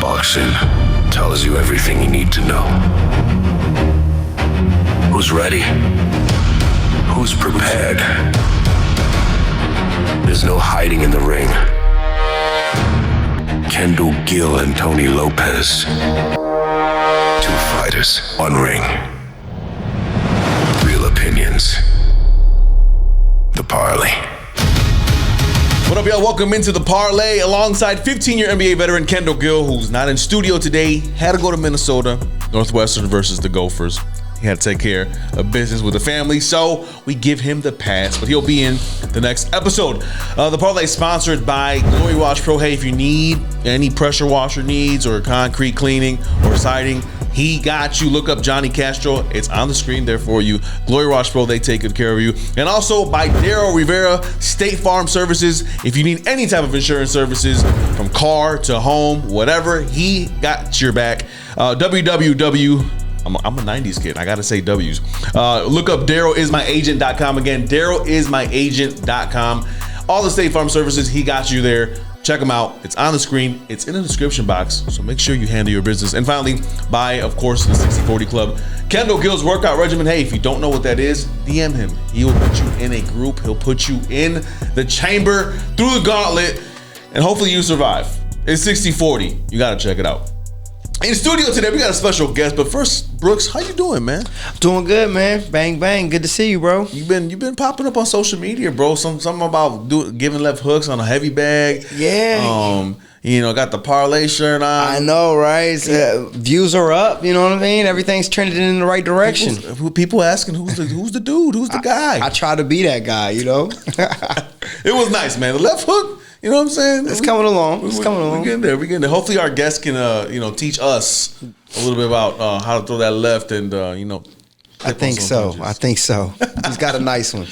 Boxing tells you everything you need to know. Who's ready? Who's prepared? There's no hiding in the ring. Kendall Gill and Tony Lopez. Two fighters, one ring. Real opinions. The Parley. What up, y'all? Welcome into the Parlay alongside 15-year NBA veteran Kendall Gill, who's not in studio today. Had to go to Minnesota, Northwestern versus the Gophers. He had to take care of business with the family, so we give him the pass, but he'll be in the next episode. The Parlay is sponsored by Glory Wash Pro. Hey, if you need any pressure washer needs or concrete cleaning or siding, he got you. Look up Johnny Castro. It's on the screen there for you. Glory Wash Pro, they take good care of you. And also by Daryl Rivera, State Farm Services. If you need any type of insurance services, from car to home, whatever, he got your back. I'm a 90s kid. I got to say W's. Look up DarylIsMyAgent.com. Again, DarylIsMyAgent.com. All the State Farm Services, he got you there. Check them out. It's on the screen. It's in the description box. So make sure you handle your business. And finally, by, of course, the 60-40 Club. Kendall Gill's workout regimen. Hey, if you don't know what that is, DM him. He will put you in a group. He'll put you in the chamber through the gauntlet. And hopefully you survive. It's 60-40. You got to check it out. In studio today, we got a special guest, but first, Brooks, how you doing, man? Doing good, man. Bang, bang. Good to see you, bro. You've been popping up on social media, bro. Something about giving left hooks on a heavy bag. Yeah. Got the parlay shirt on. I know, right? Views are up. You know what I mean? Everything's trending in the right direction. People asking who's the dude, who's the guy? I try to be that guy, you know. It was nice, man. The left hook. You know what I'm saying? It's coming along. We're getting there. Hopefully our guests can, teach us a little bit about how to throw that left and, I think so. He's got a nice one.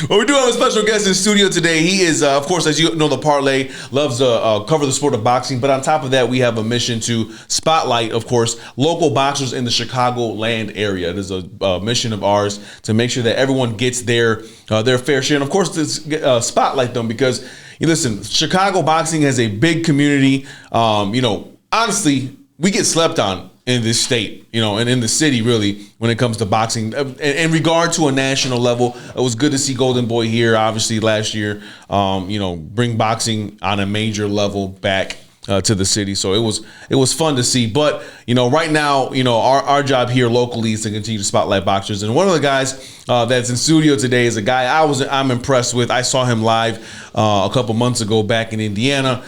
Well, we do have a special guest in studio today. He is, of course, as you know, the Parlay loves to cover the sport of boxing. But on top of that, we have a mission to spotlight, of course, local boxers in the Chicagoland area. It is a mission of ours to make sure that everyone gets their fair share. And, of course, to spotlight them because, listen, Chicago boxing has a big community. Honestly, we get slept on in this state, and in the city, really, when it comes to boxing. In regard to a national level, it was good to see Golden Boy here, obviously, last year, bring boxing on a major level back to the city. So it was fun to see. But, right now, our job here locally is to continue to spotlight boxers. And one of the guys that's in studio today is a guy I'm impressed with. I saw him live a couple months ago back in Indiana.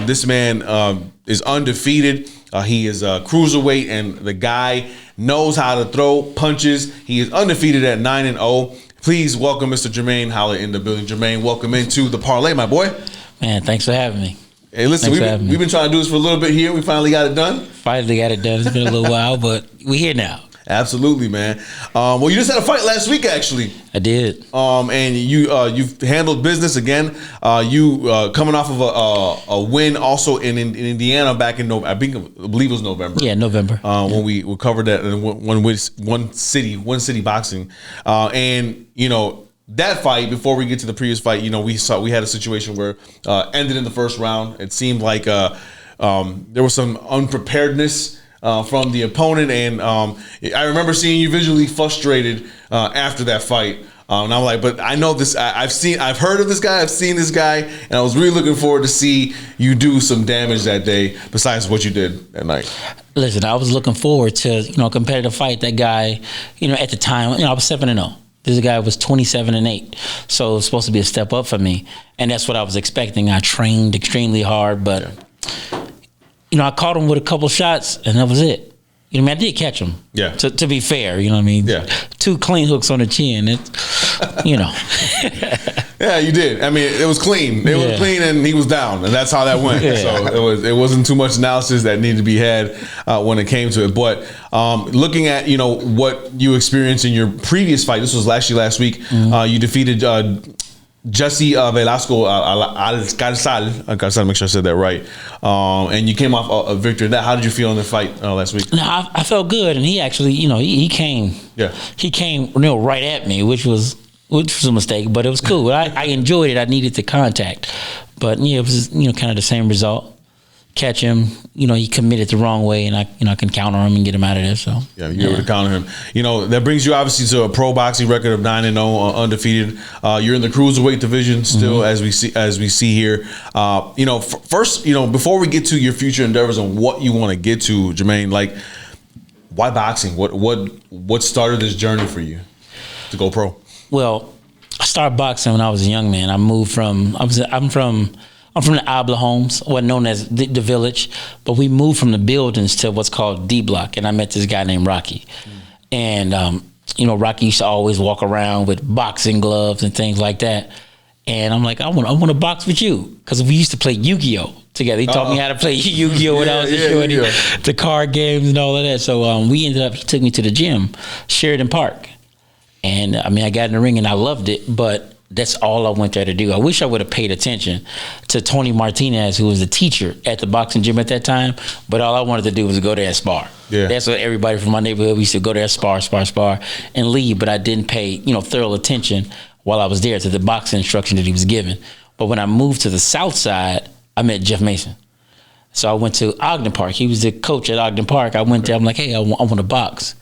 This man is undefeated. He is a cruiserweight, and the guy knows how to throw punches. He is undefeated at 9-0. Please welcome Mr. Jermaine Howlett in the building. Jermaine, welcome into the Parlay, my boy. Man, thanks for having me. Hey, listen, we've been trying to do this for a little bit here. We finally got it done. Finally got it done. It's been a little while, but we're here now. Absolutely, man. Well, you just had a fight last week, actually. I did. And you've handled business again. You coming off of a win also in Indiana back in November. I believe it was November. Yeah, November. When we covered that in one city boxing, and that fight. Before we get to the previous fight, we had a situation where ended in the first round. It seemed like there was some unpreparedness from the opponent, and I remember seeing you visually frustrated after that fight. And I'm like, but I know this. I've heard of this guy. I've seen this guy, and I was really looking forward to see you do some damage that day. Besides what you did that night. Listen, I was looking forward to a competitive fight. That guy, at the time, I was 7-0. This guy was 27-8, so it was supposed to be a step up for me, and that's what I was expecting. I trained extremely hard, but I caught him with a couple shots, and that was it. I did catch him. Yeah. To be fair, you know what I mean? Yeah. 2 clean hooks on the chin. Yeah, you did. I mean, it was clean. It was clean, and he was down, and that's how that went. Yeah. So it wasn't too much analysis that needed to be had when it came to it. But looking at what you experienced in your previous fight, this was actually last week. Mm-hmm. You defeated Jesse Velasco Alcalzal. I gotta make sure I said that right. And you came off a victory. How did you feel in the fight last week? No, I felt good, and he actually, he came. Yeah. He came, right at me, which was a mistake, but it was cool. I enjoyed it. I needed the contact, but it was kind of the same result. catch him. You know, he committed the wrong way, and I can counter him and get him out of there. So yeah, you're able to counter him. You know, that brings you obviously to a pro boxing record of 9-0, undefeated. You're in the cruiserweight division still, as we see here. You know, first, you know, before we get to your future endeavors and what you want to get to, Jermaine, like, why boxing? What started this journey for you to go pro? Well, I started boxing when I was a young man. I moved from I'm from the Abla homes, what known as the village, but we moved from the buildings to what's called D Block, and I met this guy named Rocky. And you know, Rocky used to always walk around with boxing gloves and things like that. And I'm like, I want to box with you, because we used to play Yu-Gi-Oh together. He taught me how to play Yu-Gi-Oh when I was a shorty, the card games and all of that. So he took me to the gym, Sheridan Park. And I mean, I got in the ring and I loved it, but that's all I went there to do. I wish I would have paid attention to Tony Martinez, who was the teacher at the boxing gym at that time, but all I wanted to do was go there and spar. Yeah. That's what everybody from my neighborhood, we used to go there, spar, and leave, but I didn't pay, you know, thorough attention while I was there to the boxing instruction that he was giving. But when I moved to the south side, I met Jeff Mason. So I went to Ogden Park. He was the coach at Ogden Park. I went there, I'm like, hey, I want to box.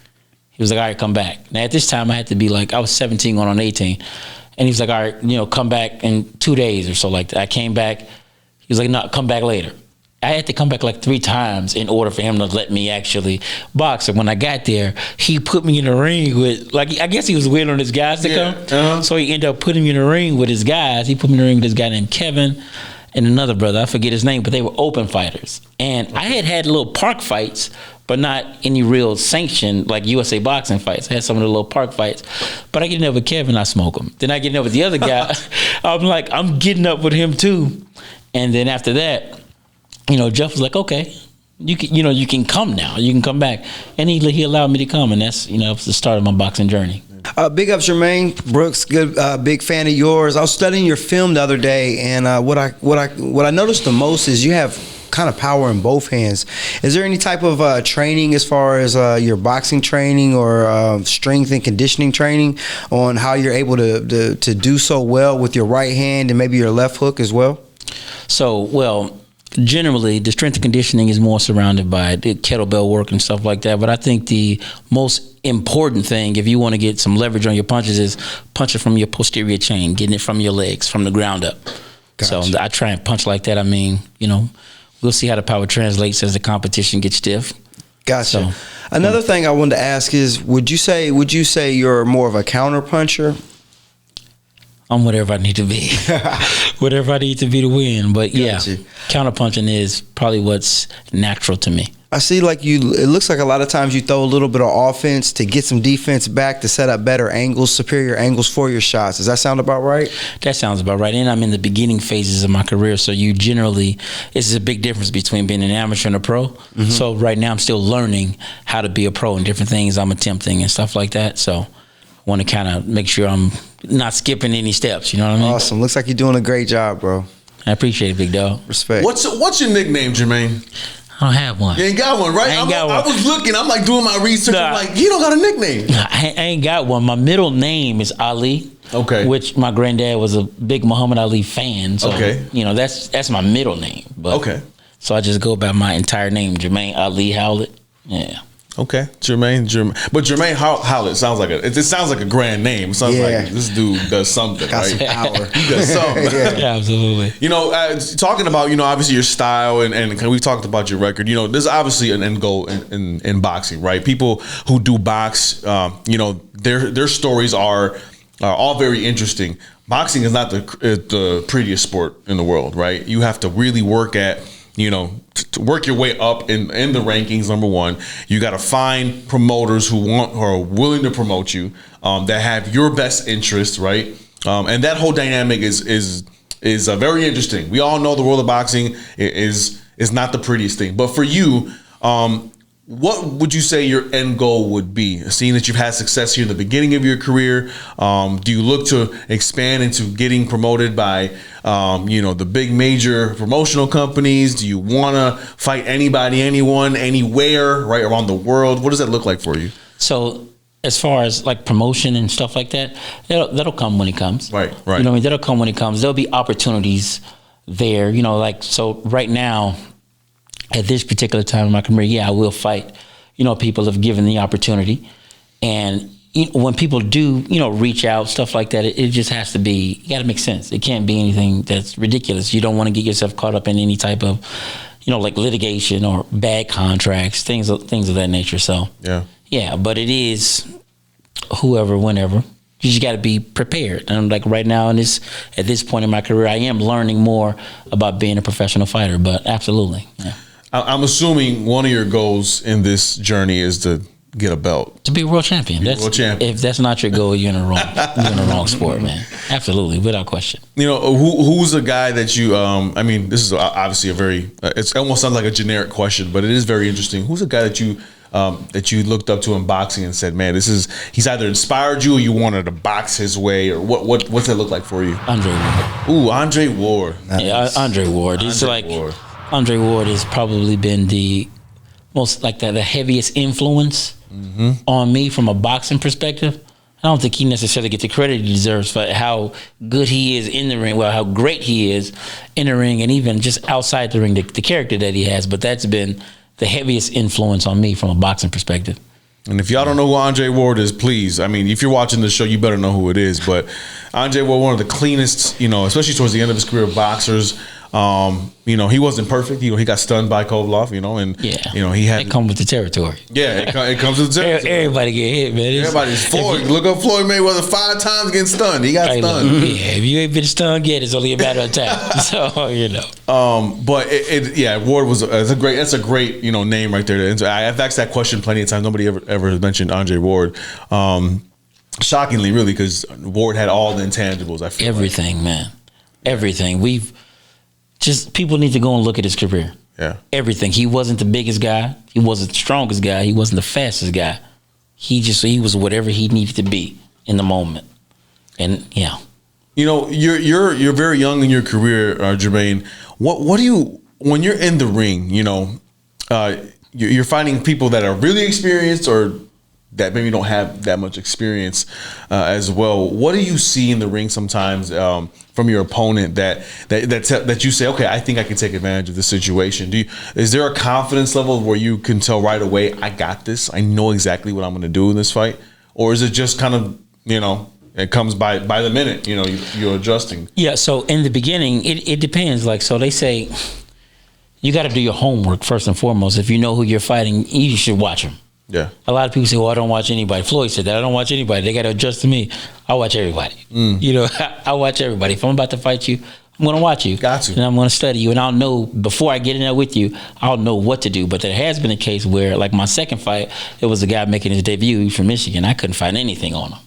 He was like, all right, come back. Now, at this time, I had to be like, I was 17 going on 18. And he was like, all right, you know, come back in 2 days or so like that. I came back. He was like, no, come back later. I had to come back like 3 times in order for him to let me actually box. And when I got there, he put me in the ring with, like, I guess he was waiting on his guys to come. So he ended up putting me in the ring with his guys. He put me in the ring with this guy named Kevin and another brother. I forget his name, but they were open fighters. And I had little park fights, but not any real sanctioned, like USA boxing fights. I had some of the little park fights. But I get in there with Kevin, I smoke him. Then I get in there with the other guy. I'm like, I'm getting up with him too. And then after that, you know, Jeff was like, okay, you can come now. You can come back. And he allowed me to come. And that's, you know, the start of my boxing journey. Big up, Jermaine Brooks. Good, big fan of yours. I was studying your film the other day, and what I noticed the most is you have kind of power in both hands. Is there any type of training as far as your boxing training or strength and conditioning training on how you're able to do so well with your right hand and maybe your left hook as well? So, well, generally, the strength and conditioning is more surrounded by the kettlebell work and stuff like that. But I think the most important thing, if you want to get some leverage on your punches, is punch it from your posterior chain, getting it from your legs, from the ground up. Gotcha. So I try and punch like that. I mean, you know, we'll see how the power translates as the competition gets stiff. Gotcha. So, another thing I wanted to ask is, would you say you're more of a counter puncher? I'm whatever I need to be. Whatever I need to be to win. But yeah, counterpunching is probably what's natural to me. I see, like, it looks like a lot of times you throw a little bit of offense to get some defense back, to set up better angles, superior angles for your shots. Does that sound about right? That sounds about right. And I'm in the beginning phases of my career, so you generally, it's a big difference between being an amateur and a pro. Mm-hmm. So right now I'm still learning how to be a pro and different things I'm attempting and stuff like that. So I want to kind of make sure I'm not skipping any steps, you know what I mean? Awesome. Looks like you're doing a great job, bro. I appreciate it, big dog. Respect. What's your nickname, Jermaine? I don't have one. You ain't got one, right? I was looking. I'm like doing my research. I'm like, you don't got a nickname. I ain't got one. My middle name is Ali. Okay. Which my granddad was a big Muhammad Ali fan. So, okay. You know, that's my middle name. But, okay. So I just go by my entire name, Jermaine Ali Howlett. Yeah. Okay, Jermaine, but Jermaine Howlett sounds like it sounds like a grand name. It sounds like this dude does something, got right? Some power. He does something. Yeah, absolutely. You know, talking about, you know, obviously your style and we talked about your record. You know, there's obviously an end goal in boxing, right? People who do box, you know, their stories are all very interesting. Boxing is not the prettiest sport in the world, right? You have to really work at, you know, to work your way up in the rankings. Number one, you got to find promoters who are willing to promote you, that have your best interest, right? And that whole dynamic is very interesting. We all know the world of boxing is not the prettiest thing, but for you, what would you say your end goal would be? Seeing that you've had success here in the beginning of your career, do you look to expand into getting promoted by, you know, the big major promotional companies? Do you want to fight anybody, anyone, anywhere, right, around the world? What does that look like for you? So as far as like promotion and stuff like that, that'll come when it comes. Right. You know what I mean? That'll come when it comes. There'll be opportunities there, you know, like, so right now, at this particular time in my career, yeah, I will fight. People have given the opportunity, and when people do, reach out, stuff like that, it just has to be. You got to make sense. It can't be anything that's ridiculous. You don't want to get yourself caught up in any type of, like litigation or bad contracts, things of that nature. So yeah, but it is whoever, whenever. You just got to be prepared. And like right now, at this point in my career, I am learning more about being a professional fighter. But absolutely, yeah. I'm assuming one of your goals in this journey is to get a belt, to be a world champion. If that's not your goal, you're in the wrong sport, man. Absolutely, without question. Who's a guy that you? I mean, this is obviously a very. It almost sounds like a generic question, but it is very interesting. Who's a guy that you looked up to in boxing and said, "Man, he's either inspired you or you wanted to box his way," or what's that look like for you? Andre Ward. Ooh, Andre Ward. Yeah, Andre Ward. Andre Ward has probably been the most like the heaviest influence on me from a boxing perspective. I don't think he necessarily gets the credit he deserves for how good he is in the ring, how great he is in the ring, and even just outside the ring, the character that he has. But that's been the heaviest influence on me from a boxing perspective. And if y'all don't know who Andre Ward is, please, I mean, if you're watching the show, you better know who it is. But Andre Ward, one of the cleanest, especially towards the end of his career, boxers. He wasn't perfect. He got stunned by Kovalev, he had. It comes with the territory. Yeah, it comes with the territory. Everybody get hit, man. Everybody's Floyd. Look up Floyd Mayweather 5 times getting stunned. He got stunned. Look, if you ain't been stunned yet, it's only a matter of time. So But Ward was that's a great name right there. I've asked that question plenty of times. Nobody ever has mentioned Andre Ward. Shockingly, really, because Ward had all the intangibles. I feel everything, man. Everything. People need to go and look at his career. Yeah. Everything. He wasn't the biggest guy. He wasn't the strongest guy. He wasn't the fastest guy. He was whatever he needed to be in the moment. And yeah. You're very young in your career, Jermaine. What do you, when you're in the ring, you're finding people that are really experienced or that maybe don't have that much experience as well. What do you see in the ring sometimes from your opponent that you say, okay, I think I can take advantage of this situation? Is there a confidence level where you can tell right away, I got this, I know exactly what I'm going to do in this fight? Or is it just kind of, it comes by the minute, you're adjusting? Yeah, so in the beginning, it depends. Like, so they say, you got to do your homework first and foremost. If you know who you're fighting, you should watch them. Yeah. A lot of people say, well, I don't watch anybody. Floyd said that. I don't watch anybody. They got to adjust to me. I watch everybody. I watch everybody. If I'm about to fight you, I'm going to watch you. Got to. And I'm going to study you. And I'll know, before I get in there with you, I'll know what to do. But there has been a case where, like my second fight, it was a guy making his debut from Michigan. I couldn't find anything on him.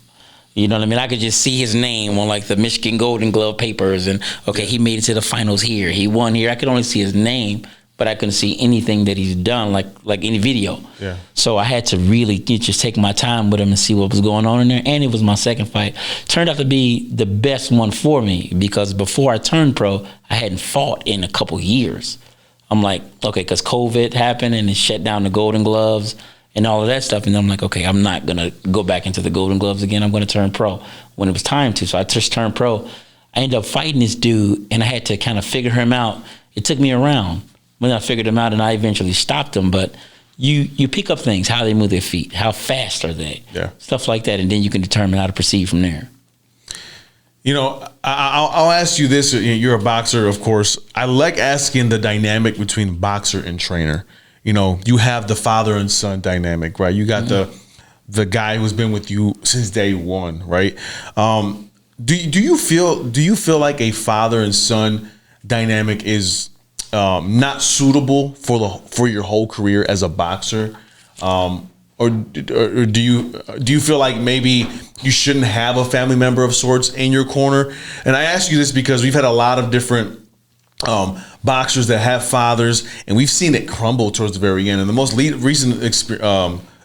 You know what I mean? I could just see his name on like the Michigan Golden Glove papers. And, okay, he made it to the finals here. He won here. I could only see his name, but I couldn't see anything that he's done, like any video. Yeah. So I had to really just take my time with him and see what was going on in there. And it was my second fight. Turned out to be the best one for me because before I turned pro, I hadn't fought in a couple years. I'm like, okay, because COVID happened and it shut down the Golden Gloves and all of that stuff. And then I'm like, okay, I'm not going to go back into the Golden Gloves again. I'm going to turn pro when it was time to. So I just turned pro. I ended up fighting this dude, and I had to kind of figure him out. It took me around. When I figured him out, and I eventually stopped him, but you pick up things, how they move their feet, how fast are they, stuff like that, and then you can determine how to proceed from there. I'll ask you this. You're a boxer, of course. I like asking the dynamic between boxer and trainer. You have the father and son dynamic, right? You got the guy who's been with you since day one, right? Do you feel like a father and son dynamic is not suitable for your whole career as a boxer, or do you feel like maybe you shouldn't have a family member of sorts in your corner? And I ask you this because we've had a lot of different boxers that have fathers, and we've seen it crumble towards the very end. And the most recent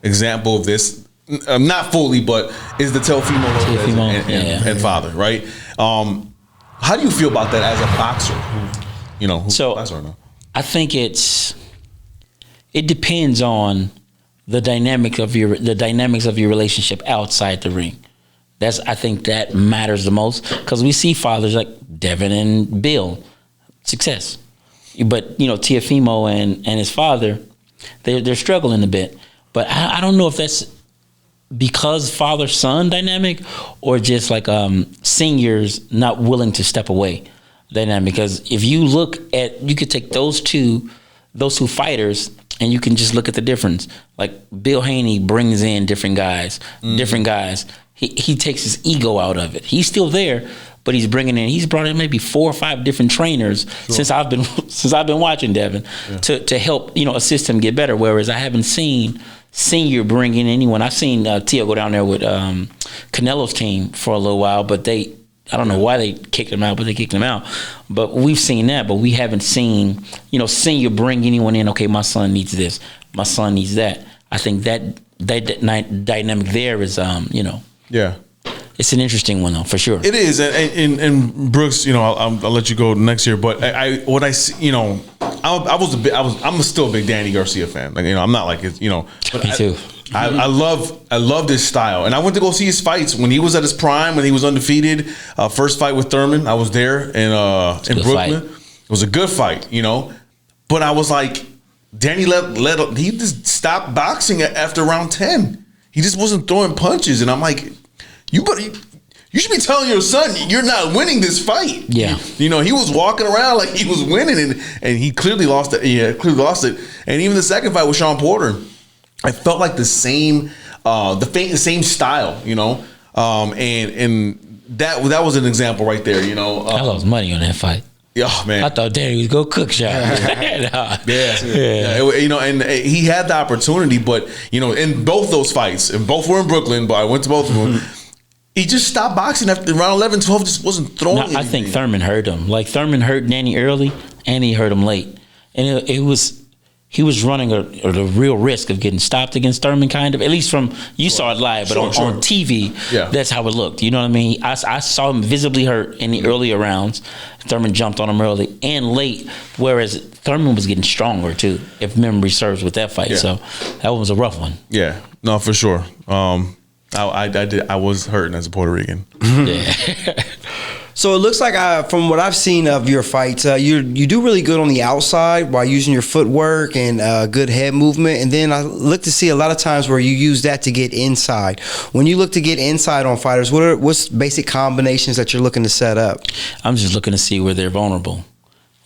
example of this, not fully, but is the Teofimo Lopez and father, right? How do you feel about that as a boxer? So I think it depends on the dynamics of your relationship outside the ring. I think that matters the most, because we see fathers like Devin and Bill, success. But Teofimo and his father, they're struggling a bit. But I don't know if that's because father-son dynamic or just like seniors not willing to step away dynamic. Because if you look at, you could take those two fighters and you can just look at the difference. Like Bill Haney brings in different guys. He takes his ego out of it. He's still there, but he's brought in maybe 4 or 5 different trainers since I've been watching Devin to help assist him get better. Whereas I haven't seen Senior bring in anyone. I've seen Tio go down there with Canelo's team for a little while, but I don't know why they kicked him out, but they kicked him out. But we've seen that, but we haven't seen Senior bring anyone in. Okay, my son needs this, my son needs that. I think that dynamic there is Yeah. It's an interesting one though, for sure. It is, and Brooks, I'll let you go next year. But I'm still a big Danny Garcia fan. Like, I'm not like it, But Me too. I love this style, and I went to go see his fights when he was at his prime, when he was undefeated. First fight with Thurman, I was there in Brooklyn. Fight. It was a good fight, But I was like, Danny he just stopped boxing after round 10. He just wasn't throwing punches, and I'm like, you should be telling your son you're not winning this fight. Yeah. He was walking around like he was winning, and he clearly lost it. Yeah, clearly lost it. And even the second fight with Sean Porter, I felt like the same style, and that was an example right there, I lost money on that fight. Oh man, I thought Danny was go cook shot. Yeah. And he had the opportunity, but in both those fights, and both were in Brooklyn, but I went to both of them. He just stopped boxing after round 11, 12, just wasn't throwing anything. I think Thurman hurt him. Like Thurman hurt Danny early, and he hurt him late. And he was running a real risk of getting stopped against Thurman, kind of. At least you saw it live, but on TV, that's how it looked. You know what I mean? I saw him visibly hurt in the earlier rounds. Thurman jumped on him early and late, whereas Thurman was getting stronger too, if memory serves, with that fight. Yeah. So that one was a rough one. Yeah, no, for sure. I was hurting as a Puerto Rican. Yeah. So it looks like, from what I've seen of your fights, you do really good on the outside while using your footwork and good head movement. And then I look to see a lot of times where you use that to get inside. When you look to get inside on fighters, what's basic combinations that you're looking to set up? I'm just looking to see where they're vulnerable,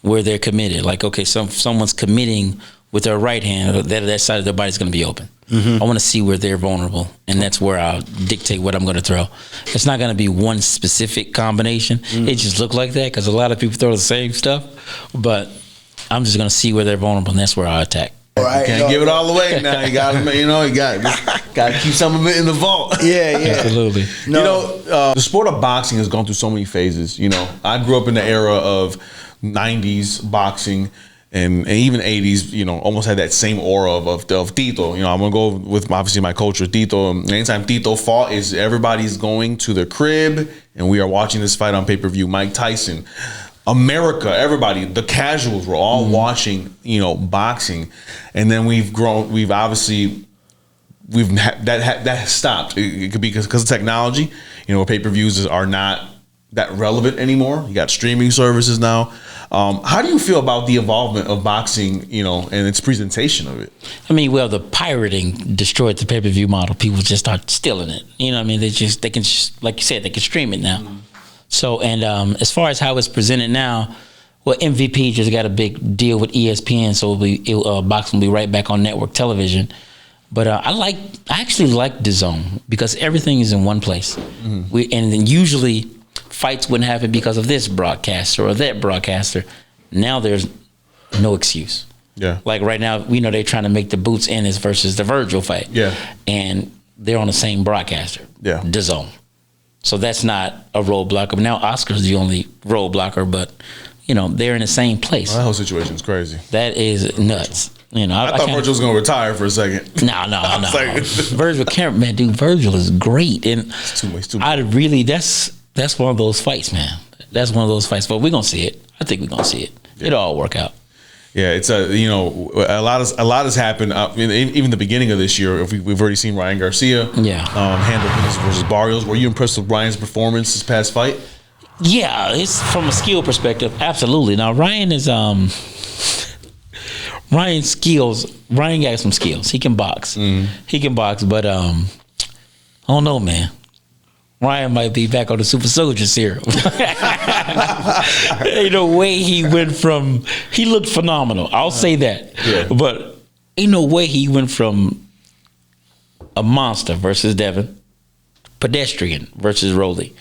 where they're committed. Like, okay, someone's committing with their right hand, that side of their body is going to be open. Mm-hmm. I want to see where they're vulnerable, and that's where I'll dictate what I'm going to throw. It's not going to be one specific combination. Mm-hmm. It just look like that because a lot of people throw the same stuff, but I'm just going to see where they're vulnerable, and that's where I'll attack. Right. You can't give it all away now. You got to keep some of it in the vault. Yeah, absolutely. The sport of boxing has gone through so many phases. I grew up in the era of 90s boxing. And even 80s, almost had that same aura of Tito. I'm going to go with, obviously, my culture, Tito. Anytime Tito fought, everybody's going to the crib, and we are watching this fight on pay-per-view. Mike Tyson, America, everybody, the casuals were all watching, boxing. And then that has stopped. It could be because of technology. Pay-per-views are not that relevant anymore. You got streaming services now. How do you feel about the involvement of boxing, and its presentation of it? I mean, well, the pirating destroyed the pay-per-view model. People just start stealing it. You know what I mean? They can, like you said, they can stream it now. Mm-hmm. So, and as far as how it's presented now, well, MVP just got a big deal with ESPN, so boxing will be right back on network television. But I actually like DAZN because everything is in one place. Mm-hmm. And then usually fights wouldn't happen because of this broadcaster or that broadcaster. Now there's no excuse. Yeah. Like right now, they're trying to make the Boots Ennis versus the Virgil fight. Yeah. And they're on the same broadcaster. Yeah. DAZN. So that's not a roadblocker. Now Oscar's the only roadblocker, but they're in the same place. Well, that whole situation's crazy. That is nuts. I thought Virgil was going to retire for a second. No. Virgil can't, man, dude. Virgil is great, and it's too much. That's one of those fights, man. That's one of those fights. But we're gonna see it. I think we're gonna see it. Yeah. It'll all work out. Yeah, it's a lot has happened. Even the beginning of this year, we've already seen Ryan Garcia. Yeah. Handle versus Barrios. Were you impressed with Ryan's performance this past fight? Yeah, it's from a skill perspective, absolutely. Now Ryan is Ryan's skills. Ryan got some skills. He can box. He can box, but I don't know, man. Ryan might be back on the Super Soldier serum. Ain't no way he went from. He looked phenomenal. I'll say that. Yeah. But ain't no way he went from a monster versus Devin, pedestrian versus Rolly.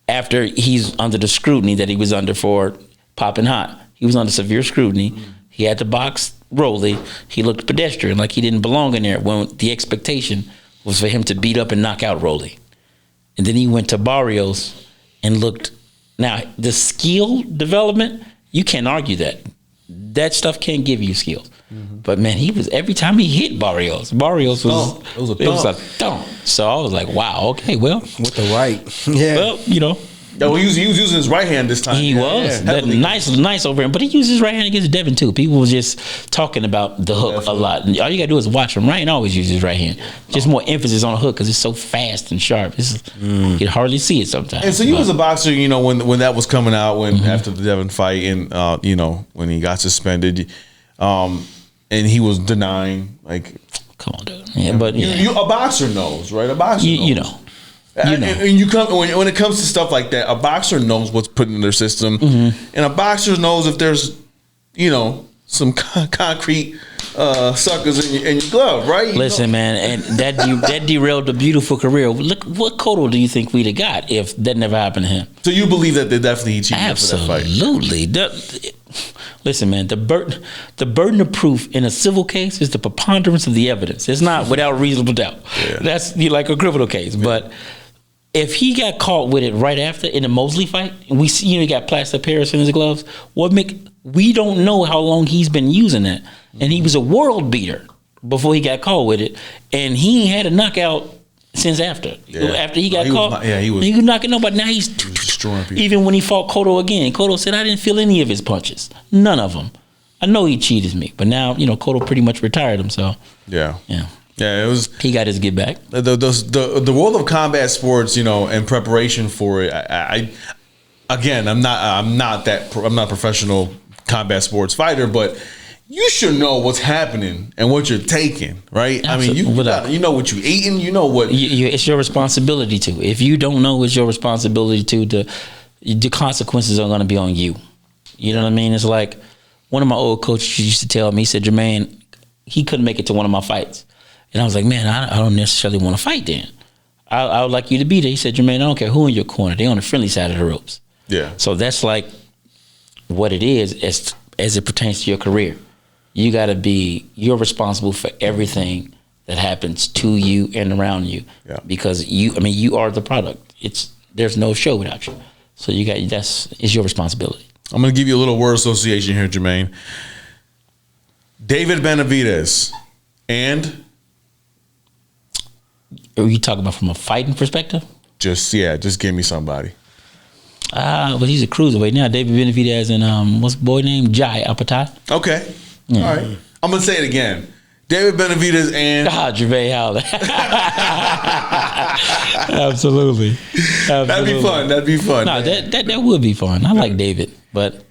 After he's under the scrutiny that he was under for popping hot, he was under severe scrutiny. He had to box Rolly. He looked pedestrian, like he didn't belong in there. When the expectation was for him to beat up and knock out Rolly. And then he went to Barrios and looked. Now, the skill development, you can't argue that. That stuff can't give you skills. But man, he was, every time he hit Barrios was it was a thump. So I was like, wow, okay, well, With the right. Yeah. well, you know, No, he was using his right hand this time. he was that heavily. nice over him. But he used his right hand against Devin too. People were just talking about the hook a lot. And all you gotta do is watch him. Ryan always uses his right hand. Just more emphasis on the hook because it's so fast and sharp. You can hardly see it sometimes. And so you was a boxer, you know, when that was coming out, after the Devin fight, and you know, when he got suspended, and he was denying, like, Come on, dude. Yeah, but yeah. you a boxer knows, right? A boxer knows. You know. And you come when it comes to stuff like that, a boxer knows what's put in their system, and a boxer knows if there's, you know, some concrete suckers in your glove, right? You Listen, know? man, and that derailed a beautiful career. Look, what Cotto do you think we'd have got if that never happened to him? So you believe that they definitely cheated for that fight? Absolutely. Listen, man, the burden of proof in a civil case is the preponderance of the evidence. It's not without reasonable doubt. Yeah. That's like a criminal case. But if he got caught with it right after in the Mosley fight, and we see he got plaster Paris in his gloves, we don't know how long he's been using that. And he was a world beater before he got caught with it. And he ain't had a knockout since after. Yeah. After he got He was caught, not- yeah, he was knocking nobody. Now he's destroying people. even when he fought Cotto again, Cotto said, I didn't feel any of his punches. None of them. I know he cheated me, but now, you know, Cotto pretty much retired him, so Yeah. yeah. Yeah, it was He got his get back. the world of combat sports, you know, and preparation for it. I'm not a professional combat sports fighter, but you should know what's happening and what you're taking, right? I mean, you know what you're eating, you know what. It's your responsibility to. If you don't know, it's your responsibility to. The consequences are going to be on you. You know what I mean? It's like one of my old coaches used to tell me, he said, Jermaine, he couldn't make it to one of my fights. And I was like, man, I don't necessarily want to fight then. I would like you to be there. He said, Jermaine, I don't care who in your corner. They on the friendly side of the ropes. Yeah. So that's like what it is as it pertains to your career. You're responsible for everything that happens to you and around you. Yeah. Because you are the product. There's no show without you. So it's your responsibility. I'm going to give you a little word association here, Jermaine. David Benavidez and Are you talking about from a fighting perspective? just give me somebody. But he's a cruiserweight now. David Benavidez and what's the boy name? Jai Apatow. Okay. Yeah. All right. I'm going to say it again. David Benavidez and Jermaine Howlett. Absolutely. That'd be fun. No, that would be fun. I like David, but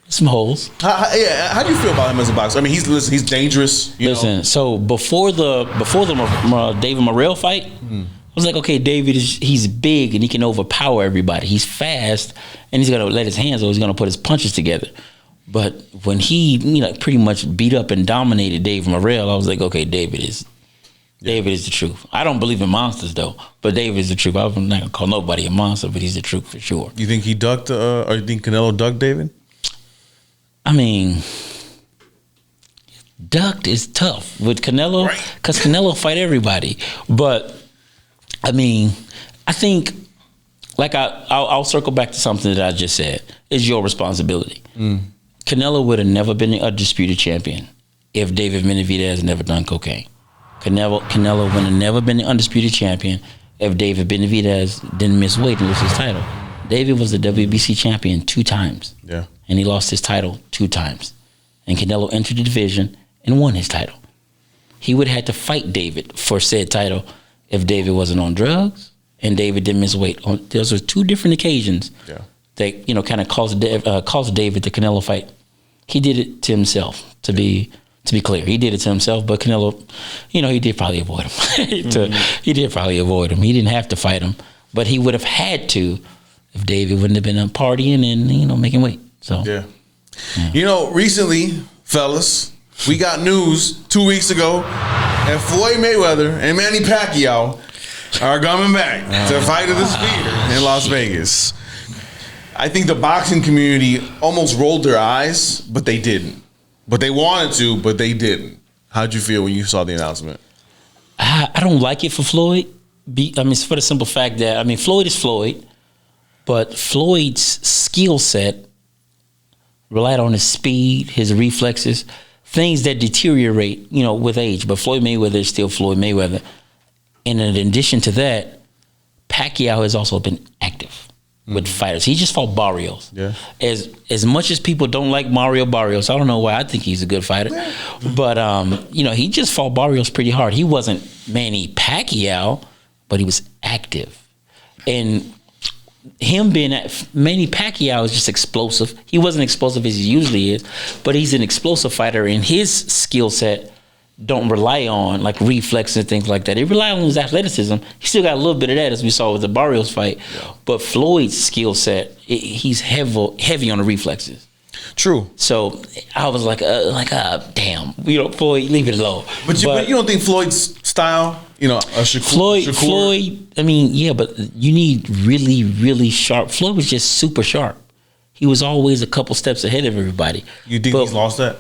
some holes. How do you feel about him as a boxer? I mean, he's dangerous. Listen, so before the David Morrell fight, I was like, okay, David he's big and he can overpower everybody. He's fast and he's gonna let his hands go. He's gonna put his punches together. But when he pretty much beat up and dominated Dave Morrell, I was like, okay, David is the truth. I don't believe in monsters though, but David is the truth. I'm not gonna call nobody a monster, but he's the truth for sure. You think he ducked, or you think Canelo ducked David? I mean, ducked is tough with Canelo because Canelo fight everybody. But I mean, I think like I'll circle back to something that I just said. It's your responsibility. Canelo would have never been a disputed champion if David Benavidez never done cocaine. Canelo would have never been the undisputed champion if David Benavidez didn't miss weight and lose his title. David was the WBC champion 2 times. Yeah. And he lost his title 2 times. And Canelo entered the division and won his title. He would have had to fight David for said title if David wasn't on drugs, and David didn't miss weight. Those were two different occasions that kind of caused David the Canelo fight. He did it to himself. To be clear, he did it to himself. But Canelo, he did probably avoid him. He did probably avoid him. He didn't have to fight him, but he would have had to if David wouldn't have been partying and making weight. So yeah. Recently, fellas, we got news 2 weeks ago that Floyd Mayweather and Manny Pacquiao are coming back to fight at the Sphere in Las Vegas. I think the boxing community almost rolled their eyes, but they didn't. But they wanted to, but they didn't. How'd you feel when you saw the announcement? I don't like it for Floyd. It's for the simple fact that, Floyd is Floyd, but Floyd's skill set relied on his speed, his reflexes, things that deteriorate, with age. But Floyd Mayweather is still Floyd Mayweather. And in addition to that, Pacquiao has also been active with fighters. He just fought Barrios. Yeah. As much as people don't like Mario Barrios, I don't know why. I think he's a good fighter. But, he just fought Barrios pretty hard. He wasn't Manny Pacquiao, but he was active. And him being Manny Pacquiao is just explosive. He wasn't explosive as he usually is, but he's an explosive fighter, and his skill set don't rely on like reflexes and things like that. He relied on his athleticism. He still got a little bit of that, as we saw with the Barrios fight. Yeah. But Floyd's skill set, he's heavy on the reflexes. True. So I was like, damn, Floyd, leave it alone. But you don't think Floyd's style, Floyd, but you need really, really sharp. Floyd was just super sharp. He was always a couple steps ahead of everybody. You think he's lost that?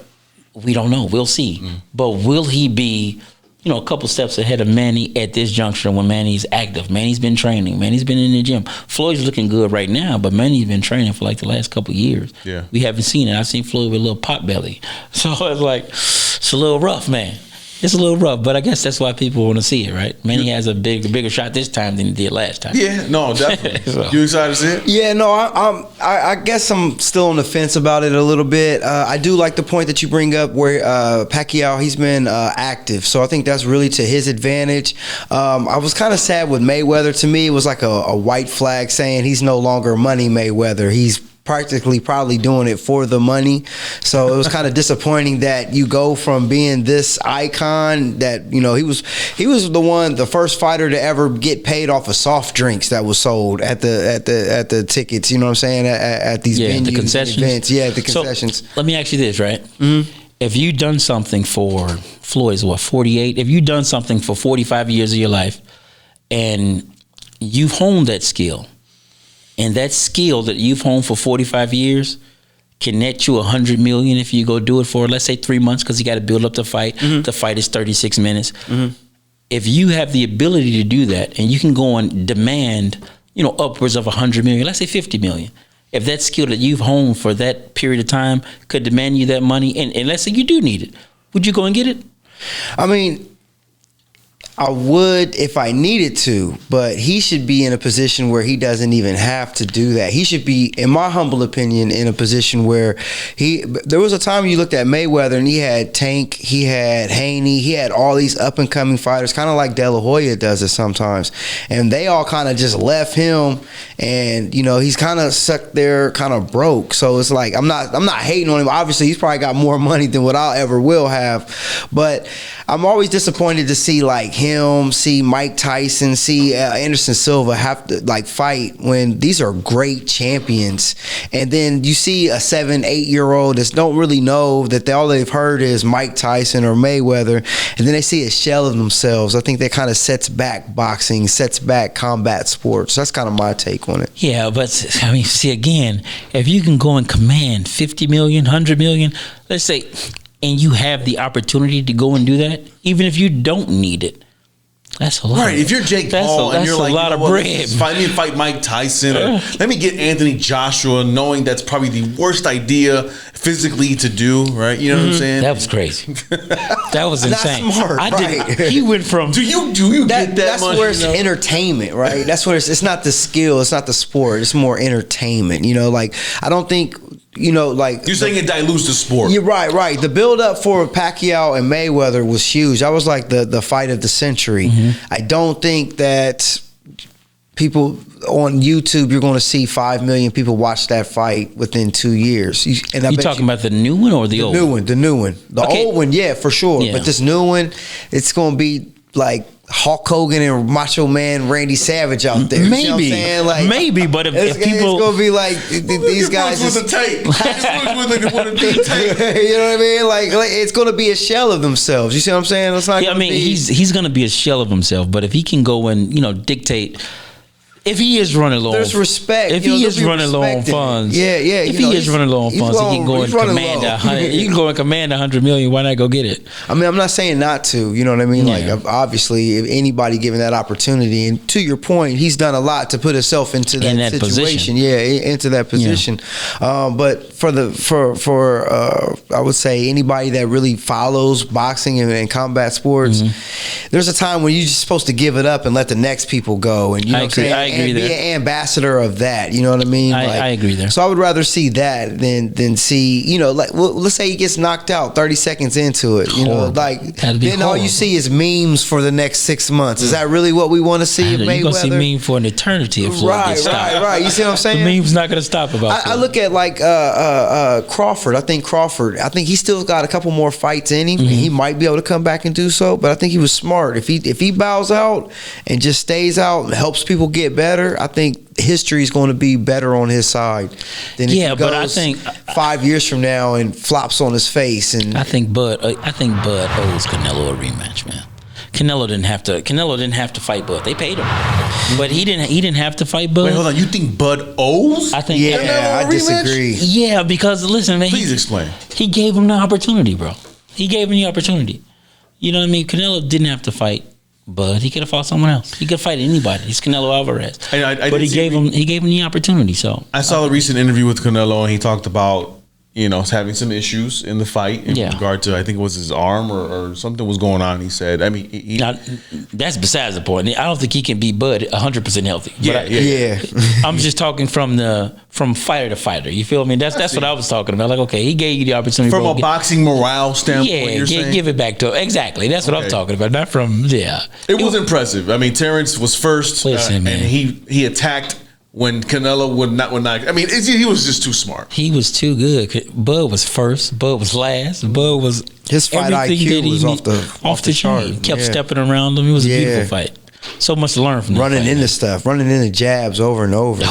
We don't know. We'll see. But will he be, a couple steps ahead of Manny at this juncture when Manny's active? Manny's been training. Manny's been in the gym. Floyd's looking good right now, but Manny's been training for like the last couple of years. Yeah. We haven't seen it. I've seen Floyd with a little pot belly. So it's like, it's a little rough, man. It's a little rough, but I guess that's why people want to see it, right? Manny has a bigger shot this time than he did last time. Yeah, no, definitely. So. You excited to see it? Yeah, no, I guess I'm still on the fence about it a little bit. I do like the point that you bring up where Pacquiao, he's been active, so I think that's really to his advantage. I was kind of sad with Mayweather. To me, it was like a white flag saying he's no longer Money Mayweather. He's practically probably doing it for the money. So it was kind of disappointing that you go from being this icon that, he was the first fighter to ever get paid off of soft drinks that was sold at the tickets, you know what I'm saying, at these venues, the concessions. Events. Yeah, the concessions. So let me ask you this, right? Mm-hmm. If you done something for Floyd's 48, if you done something for 45 years of your life and you've honed that skill, and that skill that you've honed for 45 years can net you $100 million if you go do it for, let's say, 3 months, because you got to build up the fight. Mm-hmm. The fight is 36 minutes. Mm-hmm. If you have the ability to do that, and you can go and demand, upwards of $100 million, let's say $50 million. If that skill that you've honed for that period of time could demand you that money, and let's say you do need it, would you go and get it? I would if I needed to, but he should be in a position where he doesn't even have to do that. He should be, in my humble opinion, in a position where there was a time you looked at Mayweather and he had Tank, he had Haney, he had all these up and coming fighters, kind of like De La Hoya does it sometimes. And they all kind of just left him, and he's kind of stuck there, kind of broke. So it's like I'm not hating on him. Obviously, he's probably got more money than what I ever will have, but I'm always disappointed to see see Mike Tyson, see Anderson Silva have to fight when these are great champions, and then you see a 7-8-year-old that don't really know that all they've heard is Mike Tyson or Mayweather, and then they see a shell of themselves. I think that kind of sets back boxing, sets back combat sports. That's kind of my take on it. Yeah, but see again, if you can go and command 50 million, 100 million, let's say, and you have the opportunity to go and do that, even if you don't need it, that's a lot. Right, if you're Jake Paul and you're like, a lot of bread. Let me fight Mike Tyson, or let me get Anthony Joshua, knowing that's probably the worst idea physically to do, right? You know what I'm saying? That was crazy. That was insane. That's smart, right? He went from. Do you get that That's much, where it's entertainment, right? That's where it's not the skill, it's not the sport, it's more entertainment. I don't think. You're saying it dilutes the sport. You're right. The build up for Pacquiao and Mayweather was huge. That was like the fight of the century. Mm-hmm. I don't think that people on YouTube, you're going to see 5 million people watch that fight within 2 years. And You talking about the new one or the old one? The new one. The Okay. old one, yeah, for sure. Yeah. But this new one, it's going to be like Hulk Hogan and Macho Man Randy Savage out there. You see what I'm saying? Like, Maybe, but if it's people, going to be like these guys with the tape. With the tape. you know what I mean? Like it's going to be a shell of themselves. You see what I'm saying? It's not. yeah, I mean, he's going to be a shell of himself. But if he can go and dictate. If he is running low, there's respect. If he is running low on funds, yeah. If he is running low on funds, he can go and command 100. He can go and command 100 million. Why not go get it? I mean, I'm not saying not to. You know what I mean? Yeah. Like, obviously, if anybody given that opportunity, and to your point, he's done a lot to put himself into that situation. Position. Yeah, into that position. But for I would say anybody that really follows boxing and combat sports, there's a time when you're just supposed to give it up and let the next people go. And you know what I'm saying? I agree and there. be an ambassador of that. You know what I mean? I agree there. So I would rather see that than see, let's say he gets knocked out 30 seconds into it. Horrible. Then all you see is memes for the next 6 months. Is that really what we want to see of Mayweather? You're going to see meme for an eternity if Floyd gets stopped. Right. You see what I'm saying? The meme's not going to stop about I look at like Crawford. I think he still got a couple more fights in him. And he might be able to come back and do so. But I think he was smart. If he bows out and just stays out and helps people get better, I think history is going to be better on his side than if he goes but I think 5 years from now and flops on his face. And I think Bud owes Canelo a rematch, man. Canelo didn't have to fight Bud. They paid him, but he didn't have to fight Bud. Wait, hold on. You think Bud owes? I think I disagree. Yeah, because listen, man. Please explain. He gave him the opportunity, bro. He gave him the opportunity. You know what I mean? Canelo didn't have to fight Bud. He could have fought someone else. He could fight anybody. He's Canelo Alvarez. But he gave him the opportunity. So I saw a recent interview with Canelo, and he talked about having some issues in the fight in regard to, I think it was his arm or something was going on. He said, I mean, now, that's besides the point. I don't think he can beat Bud 100% healthy. Yeah. I'm just talking from fighter to fighter. You feel me? That's what I was talking about. Like, okay, he gave you the opportunity from a boxing morale standpoint. Yeah, give it back to him. Exactly. That's what I'm talking about. Not from It was impressive. I mean, Terrence was first, Listen, man. and he attacked when Canelo would not. I mean, he was just too smart. He was too good. Bud was first. Bud was last. Bud was his fight IQ was off the chart. He kept stepping around him. It was a beautiful fight. So much to learn from running into jabs over and over.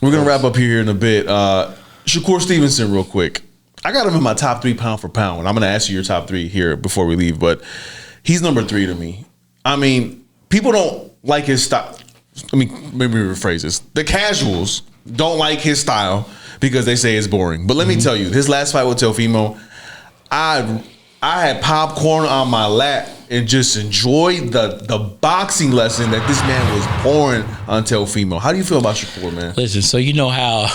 We're gonna wrap up here in a bit. Shakur Stevenson, real quick. I got him in my top 3 pound for pound. I'm gonna ask you your top 3 here before we leave, but he's number 3 to me. I mean, people don't like his style. Let me maybe rephrase this. The casuals don't like his style because they say it's boring. But let me tell you, his last fight with Teofimo, I had popcorn on my lap and just enjoyed the boxing lesson that this man was pouring on Teofimo. How do you feel about Shakur, man? Listen, so you know how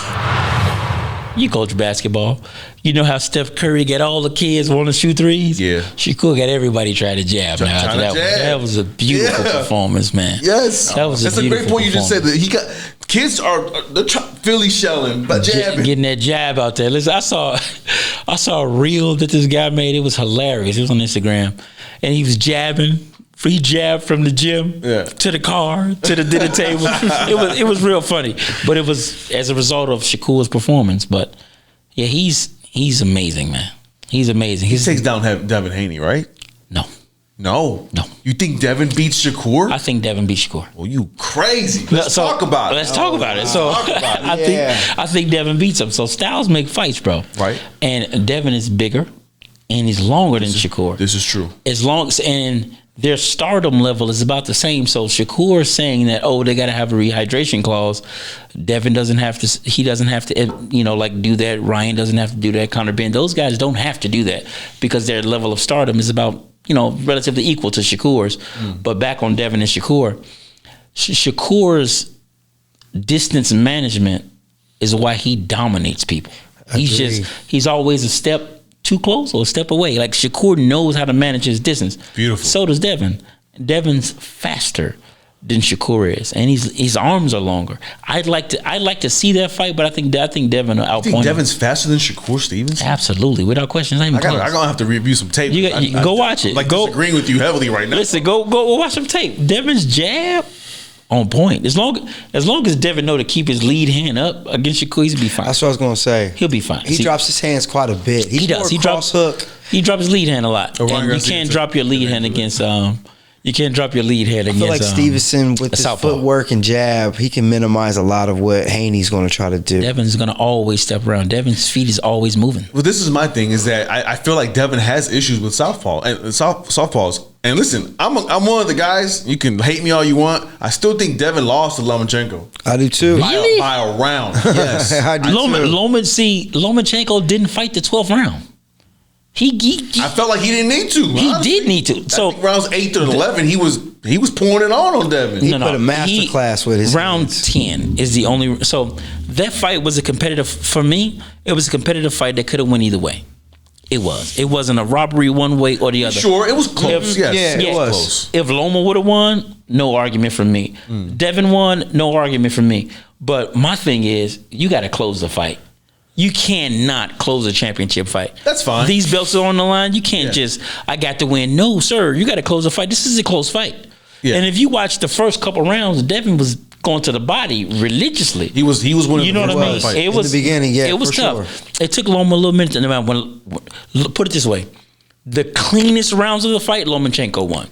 you coach basketball. You know how Steph Curry got all the kids want to shoot threes? Yeah. Shakur got everybody trying to jab. Now after that, that was a beautiful performance, man. Yes. That's a great point you just said. That he got kids they're Philly shelling, but jabbing. Getting that jab out there. Listen, I saw a reel that this guy made. It was hilarious. It was on Instagram. And he was jabbing. He jabbed from the gym to the car to the dinner table. It was real funny, but it was as a result of Shakur's performance. But yeah, he's amazing, man. He's amazing. He takes down Devin Haney, right? No. You think Devin beats Shakur? I think Devin beats Shakur. Well, you crazy. Let's talk about it. Let's talk about it. So I think Devin beats him. So styles make fights, bro. Right. And Devin is bigger and he's longer than Shakur. This is true. And their stardom level is about the same. So Shakur is saying that, they got to have a rehydration clause. Devin doesn't have to. He doesn't have to, do that. Ryan doesn't have to do that. Conor Ben. Those guys don't have to do that because their level of stardom is about, relatively equal to Shakur's. But back on Devin and Shakur, Shakur's distance management is why he dominates people. He's always a step too close or a step away. Like Shakur knows how to manage his distance. Beautiful. So does Devin. Devin's faster than Shakur is, and his arms are longer. I'd like to see that fight, but I think Devin will outpoint him. Devin's faster than Shakur Stevenson? Absolutely, without question. I'm gonna have to review some tape. Go watch it. I'm disagreeing with you heavily right now. Listen, go watch some tape. Devin's jab on point. As long as Devin know to keep his lead hand up against Shakur, he'll be fine. That's what I was gonna say. He'll be fine. He drops his hands quite a bit. He does. He drops hook. He drops his lead hand a lot. Ryan And you Garcia can't too. drop your lead hand against. You can't drop your lead hand I against. feel like Stevenson with his southpaw. footwork and jab, he can minimize a lot of what Haney's going to try to do. Devin's gonna always step around. Devin's feet is always moving. Well, this is my thing, is that I feel like Devin has issues with southpaw and softballs. And listen, I'm one of the guys. You can hate me all you want. I still think Devin lost to Lomachenko I do too. Really? by a round. Yes. I do too. Lomachenko didn't fight the 12th round. He I felt like he didn't need to. He honestly. did need to. I So think rounds 8 to 11, he was pouring it on Devin. He put a master class with his round hands. 10 is the only. So that fight was a competitive for me. It was a competitive fight that could have went either way. It was. It wasn't a robbery one way or the other. Sure, it was close. Yes, yeah, it was. close. If Loma would have won, no argument from me. Devin won, no argument from me. But my thing is, you got to close the fight. You cannot close a championship fight. That's fine. These belts are on the line. You can't just, I got to win. No, sir. You got to close the fight. This is a close fight. Yeah. And if you watch the first couple rounds, Devin was going to the body religiously. He was winning. You know the what I first mean? fight. It was In the beginning, yeah, it was for tough. It took Loma a little minute. To put it this way, the cleanest rounds of the fight, Lomachenko won.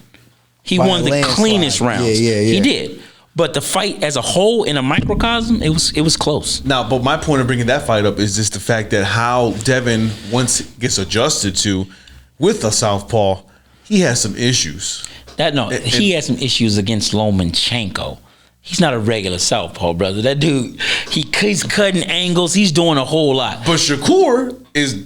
He By won a the landslide. cleanest rounds. Yeah. He did. But the fight as a whole in a microcosm, it was close. Now, but my point of bringing that fight up is just the fact that how Devin, once it gets adjusted to with a southpaw, he has some issues. He had some issues against Lomachenko. He's not a regular southpaw, brother. That dude, he's cutting angles. He's doing a whole lot. But Shakur is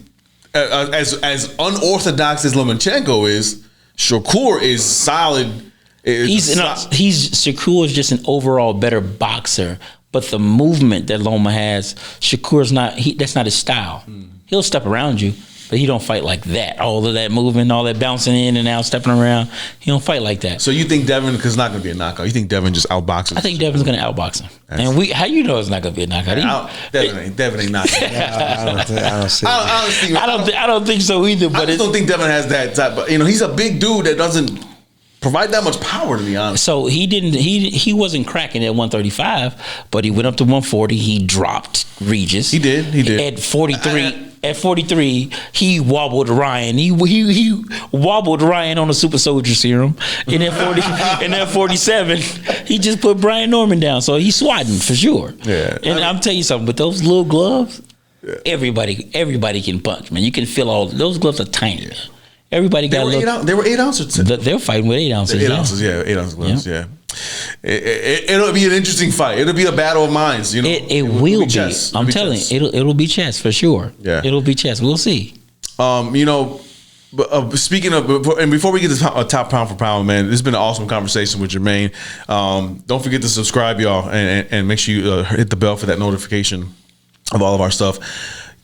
as unorthodox as Lomachenko is. Shakur is solid. Shakur is just an overall better boxer, but the movement that Loma has, Shakur's not. That's not his style. He'll step around you, but he don't fight like that. All of that movement, all that bouncing in and out, stepping around. He don't fight like that. So you think Devin, because it's not going to be a knockout, you think Devin just outboxes? I think Devin's going to outbox him. And how you know it's not going to be a knockout? Devin ain't knocking. I don't see it. Honestly, I don't think so either. I But just don't think Devin has that type. But he's a big dude that doesn't provide that much power, to be honest. so he wasn't cracking at 135, but he went up to 140. He dropped Regis. He did. At 43. At 43, he wobbled Ryan. He wobbled Ryan on a super soldier serum. And at 47, he just put Brian Norman down. So he's swatting for sure. Yeah. And I'm telling you something, with those little gloves, everybody can punch, man. You can feel all those gloves are tiny. Man. Everybody got They were 8 ounces. They're fighting with 8 ounces. 8 ounces, yeah. 8 ounce gloves, yeah. It'll be an interesting fight. It'll be a battle of minds, It will be. chess. I'm telling you, it'll be chess for sure. Yeah. It'll be chess. We'll see. But speaking of, and before we get to top pound for pound, man, this has been an awesome conversation with Jermaine. Don't forget to subscribe, y'all, and make sure you hit the bell for that notification of all of our stuff.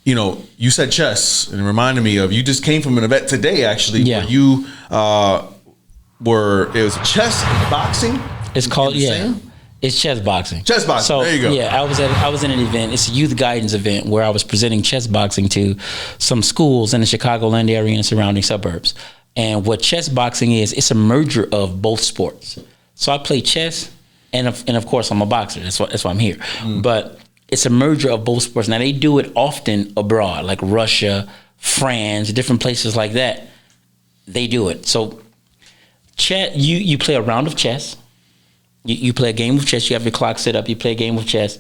You said chess, and it reminded me of, you just came from an event today, actually, Yeah. where you it was chess boxing. It's called Same? It's chess boxing. Chess boxing. So There you go. yeah, I was in an event. It's a youth guidance event where I was presenting chess boxing to some schools in the Chicagoland area and surrounding suburbs. And what chess boxing is, it's a merger of both sports. So I play chess, and of course I'm a boxer. That's why I'm here. But it's a merger of both sports. Now they do it often abroad, like Russia, France, different places like that. They do it. So chess, you play a round of chess. You play a game of chess. You have your clock set up. You play a game of chess,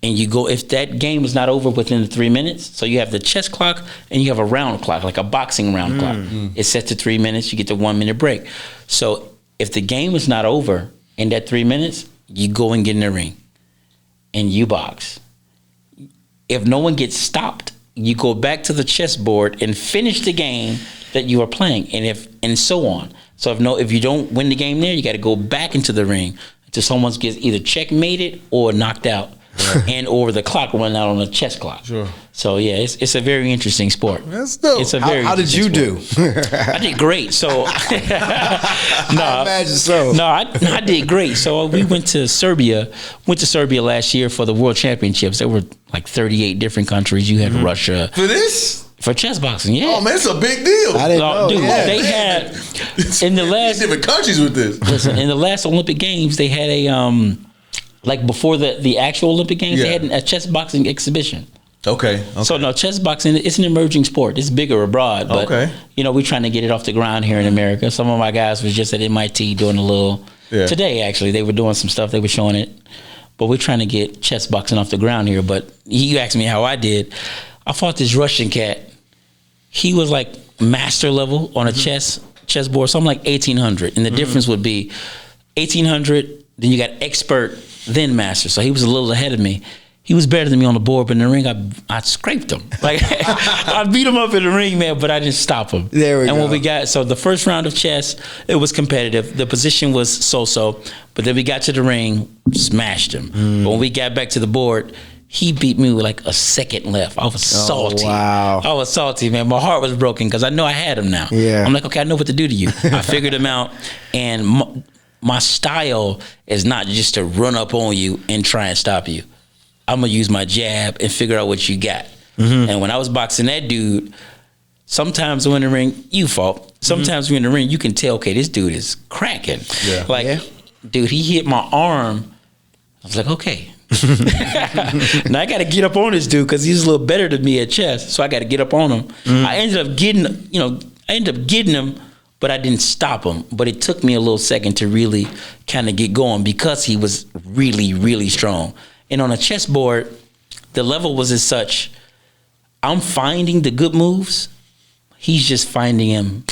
and you go. If that game is not over within the 3 minutes, so you have the chess clock and you have a round clock, like a boxing round clock. It's set to 3 minutes. You get the 1 minute break. So if the game is not over in that 3 minutes, you go and get in the ring, and you box. If no one gets stopped, you go back to the chessboard and finish the game that you are playing, and so on. So if you don't win the game there, you got to go back into the ring until someone gets either checkmated or knocked out, and or the clock run out on the chess clock. Sure. So yeah, it's a very interesting sport. That's dope. It's a very. How did you do? I did great. So I imagine so. No, I did great. So we went to Serbia. Went to Serbia last year for the World Championships. There were like 38 different countries. You had Russia For this? for chess boxing. Yeah. Oh man, it's a big deal. I didn't know. Dude, Yeah. they had in the last different countries with this. listen, in the last Olympic Games they had Like before the actual Olympic Games, Yeah. they had a chess boxing exhibition. Okay. So no, chess boxing, it's an emerging sport. It's bigger abroad, but Okay. we're trying to get it off the ground here in America. Some of my guys was just at MIT doing a little. Yeah. Today, actually, they were doing some stuff. They were showing it, but we're trying to get chess boxing off the ground here. But you asked me how I did. I fought this Russian cat. He was like master level on a chessboard. So I'm like 1800, and the difference would be 1800. Then you got expert, then master. So he was a little ahead of me. He was better than me on the board, but in the ring, I scraped him. Like I beat him up in the ring, man, but I didn't stop him. There we go. And when we got the first round of chess, it was competitive. The position was so-so, but then we got to the ring, smashed him. But when we got back to the board, he beat me with like a second left. I was salty. Wow. I was salty, man. My heart was broken because I know I had him now. Yeah. I'm like, okay, I know what to do to you. I figured him out, and my style is not just to run up on you and try and stop you. I'm gonna use my jab and figure out what you got. And when I was boxing that dude, sometimes when in the ring, you fought. Sometimes when in the ring, you can tell, okay, this dude is cracking. Yeah. Like, dude, he hit my arm. I was like, okay. Now I got to get up on this dude because he's a little better than me at chess. So I got to get up on him. I ended up getting him, but I didn't stop him. But it took me a little second to really kind of get going because he was really, really strong. And on a chessboard, the level was as such, I'm finding the good moves. He's just finding them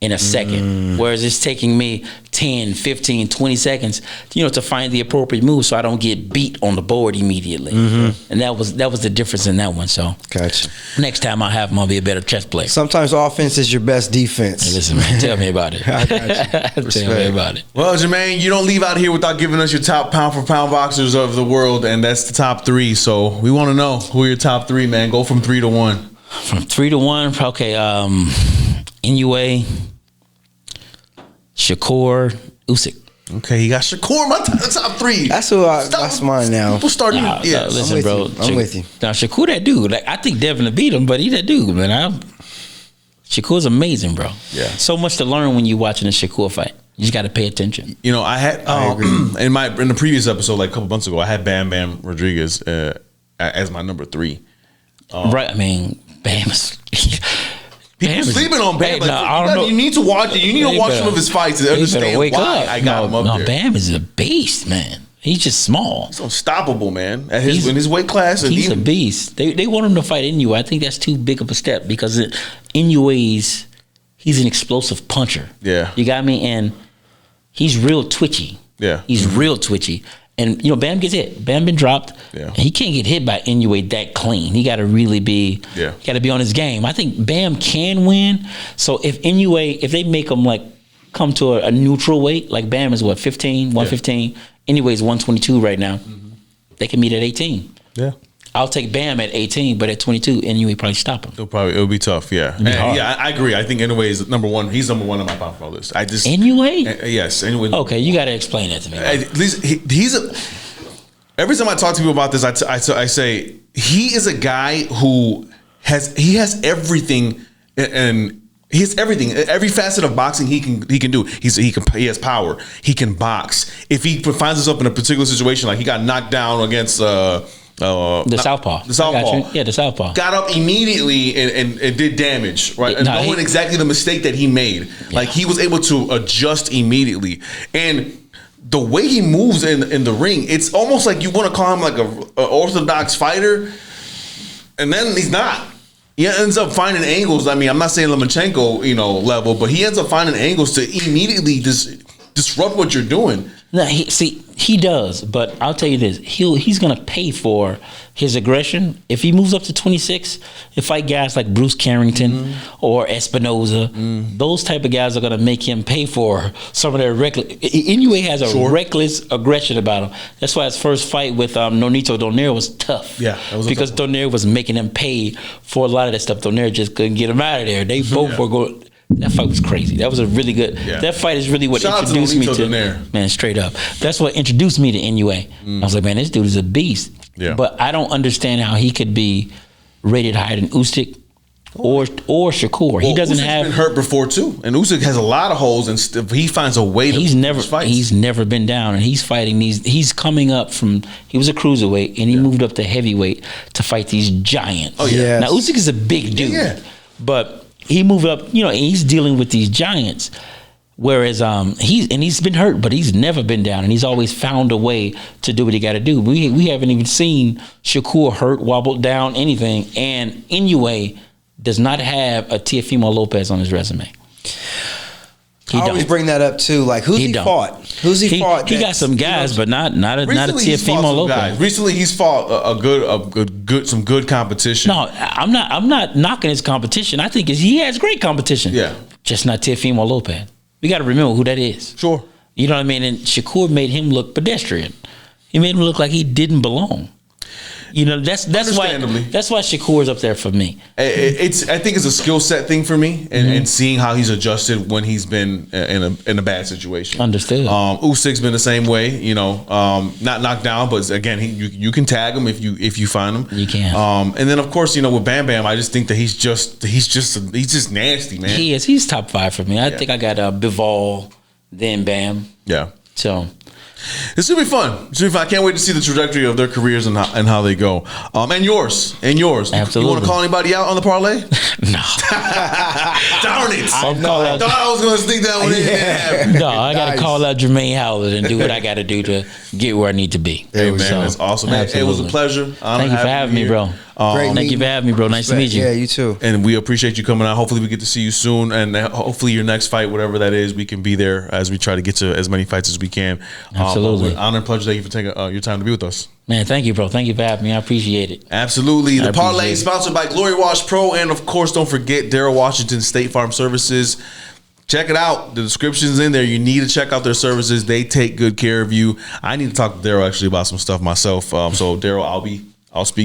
in a second. Whereas it's taking me 10, 15, 20 seconds, to find the appropriate move so I don't get beat on the board immediately. And that was the difference in that one. So Gotcha. next time I'll have him, I'll be a better chess player. Sometimes offense is your best defense. Hey, listen, man, tell me about it. I got you. Tell me about it. Well, Jermaine, you don't leave out here without giving us your top pound for pound boxers of the world, and that's the top 3. So we want to know who are your top 3, man. Go from 3 to 1. From 3 to 1, okay. Inoue, Shakur, Usyk. Okay, you got Shakur, my top 3. That's mine now. People starting. Nah, Yeah, listen, with bro. you. I'm with you. Now Shakur, that dude. Like I think Devin will beat him, but he that dude, man. Shakur's amazing, bro. Yeah. So much to learn when you're watching a Shakur fight. You just got to pay attention. I had in the previous episode, like a couple months ago, I had Bam Bam Rodriguez as my number 3. Right? I mean, Bam is. People sleeping on Bam. Hey, I don't know. You need to watch it. You need to watch some of his fights to understand why I got him up there. Bam is a beast, man. He's just small. He's unstoppable, man. In his weight class, and He's a beast. They want him to fight Inoue. I think that's too big of a step because Inoue's he's an explosive puncher. Yeah. You got me? And he's real twitchy. Yeah. He's real twitchy. And, Bam gets hit. Bam been dropped. Yeah. And he can't get hit by Inoue that clean. He got to really be on his game. I think Bam can win. So if they make him like come to a neutral weight, like Bam is what, 15, 115? Yeah. Inoue's 122 right now. They can meet at 18. Yeah. I'll take Bam at 18, but at 22, Inoue probably stop him. It'll be tough, yeah. I agree. I think Inoue is number 1. He's number 1 on my pound for list. Inoue? Yes, Inoue. Okay, you got to explain that to me. At least every time I talk to people about this, I say he is a guy who has everything, and he has everything. Every facet of boxing he can do. He has power. He can box. If he finds himself in a particular situation, like he got knocked down against the southpaw. The southpaw. Yeah, the southpaw. Got up immediately and did damage, right? And knowing exactly the mistake that he made. Yeah. Like he was able to adjust immediately. And the way he moves in the ring, it's almost like you want to call him like an orthodox fighter, and then he's not. He ends up finding angles. I mean, I'm not saying Lomachenko, level, but he ends up finding angles to immediately disrupt what you're doing. No, he does, but I'll tell you this: he's gonna pay for his aggression if he moves up to 26. If fight guys like Bruce Carrington or Espinoza, those type of guys are gonna make him pay for some of their reckless. Inoue has a reckless aggression about him. That's why his first fight with Nonito Donaire was tough. Yeah, that was because Donaire was making him pay for a lot of that stuff. Donaire just couldn't get him out of there. They both were going. That fight was crazy. That was a really good. Yeah. That fight is really what introduced me to man. Straight up, that's what introduced me to Inoue. I was like, man, this dude is a beast. Yeah. But I don't understand how he could be rated higher than Usyk or Shakur. He doesn't Usyk's have been hurt before too, and Usyk has a lot of holes, and he finds a way to. He's never been down, and he's fighting these. He's coming up from. He was a cruiserweight, and he moved up to heavyweight to fight these giants. Oh yeah. Now Usyk is a big dude, but he moved up. And he's dealing with these giants. Whereas he's been hurt, but he's never been down, and he's always found a way to do what he got to do. We haven't even seen Shakur hurt, wobbled down, anything. And Inoue does not have a Teofimo Lopez on his resume. I always bring that up too. Like who's he fought? Who's he fought? He got some guys, but not a Teofimo Lopez. Recently, he's fought some good competition. No, I'm not knocking his competition. I think he has great competition. Yeah, just not Teofimo Lopez. We got to remember who that is. Sure. You know what I mean? And Shakur made him look pedestrian. He made him look like he didn't belong. That's why Shakur's up there for me. I think it's a skill set thing for me, and seeing how he's adjusted when he's been in a bad situation. Understood. Usyk's been the same way. Not knocked down, but again, you can tag him if you find him. You can. And then of course, with Bam Bam, I just think that he's just nasty, man. He is. He's top 5 for me. I think I got Bivol, then Bam. Yeah. So. It's gonna be fun. I can't wait to see the trajectory of their careers and how they go. And yours. Absolutely. You want to call anybody out on the parlay? No. Darn it! I thought I was gonna sneak that one in. No, I gotta call out Jermaine Howlett and do what I gotta do to get where I need to be. Hey man, that's awesome. Man. It was a pleasure. Thank you for having me, bro. Thank you for having me, bro. Nice to meet you. Yeah, you too. And we appreciate you coming out. Hopefully we get to see you soon, and hopefully your next fight, whatever that is, we can be there as we try to get to as many fights as we can. Absolutely. Honor and pleasure. Thank you for taking your time to be with us. Man, thank you, bro. Thank you for having me. I appreciate it. Absolutely. The parlay is sponsored by Glory Wash Pro, and of course, don't forget Daryl Washington State Farm Services. Check it out. The description's in there. You need to check out their services. They take good care of you. I need to talk to Daryl actually about some stuff myself. So Daryl, I'll be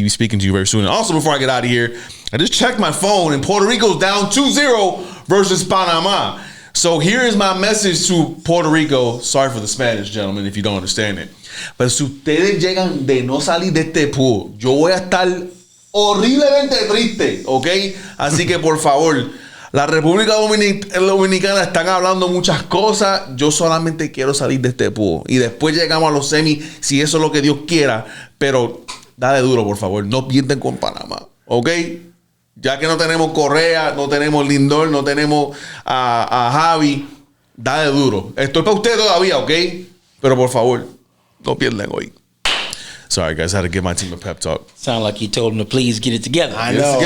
speaking to you very soon. And also, before I get out of here, I just checked my phone, and Puerto Rico's down 2-0 versus Panama. So here is my message to Puerto Rico. Sorry for the Spanish, gentlemen, if you don't understand it. Pero si ustedes llegan de no salir de este pool, yo voy a estar horriblemente triste, ¿ok? Así que, por favor, la República Dominicana están hablando muchas cosas. Yo solamente quiero salir de este pool. Y después llegamos a los semis, si eso es lo que Dios quiera. Pero dale duro, por favor. No pierden con Panamá, ¿ok? Ya que no tenemos Correa, no tenemos Lindor, no tenemos a Javi, dale duro. Estoy para usted todavía, ¿ok? Pero por favor, no pierdan hoy. Sorry, guys. I had to give my team a pep talk. Sound like you told them to please get it together. I know.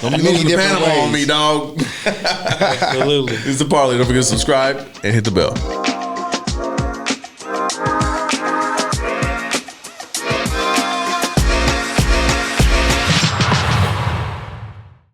Don't be losing the Panama on me, dog. Absolutely. It's the parlay. Don't forget to subscribe and hit the bell.